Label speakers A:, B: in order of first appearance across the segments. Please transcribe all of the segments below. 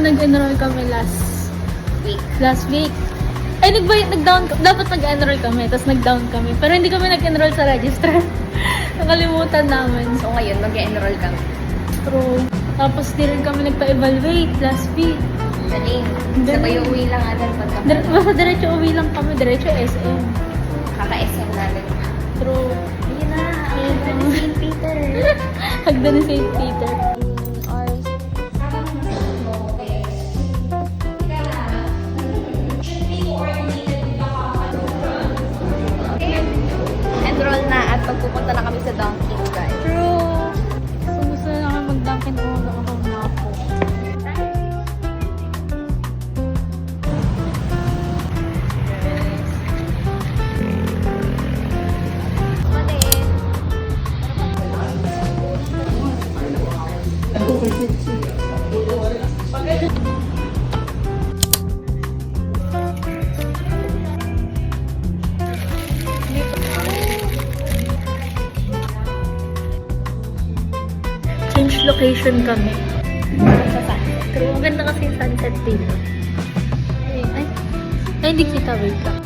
A: nag-enroll kami last week. Ay, nag-down, dapat nag-enroll kami, tapos nag-down kami. Pero hindi kami nag-enroll sa registrar. Nakalimutan namin.
B: So ngayon, mag-enroll kami.
A: True. Tapos di rin kami nagpa-evaluate last week.
B: Galing. Sabay uwi lang agad pagka.
A: Basta diretso uwi lang kami, diretso SM.
B: Kaka-SM natin.
A: True.
B: Ayun na. Ayun na ni St. Peter.
A: Hagdan ni St. Peter.
B: Enroll na at pagpupunta na kami sa Dunkin', guys.
A: True. Gusto na namin mag-Dunkin' ako na ako. Change location kami.
B: Sa sunset.
A: True. Ang ganda kasi yung sunset dito. Ay, hindi kita. Wait lang.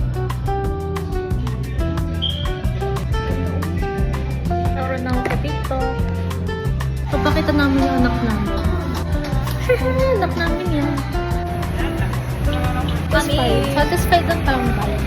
A: Naroon na ako sa TikTok. Papakita namin yung anak namin. Anak namin yan.
B: Mami.
A: Satisfied ang tambay.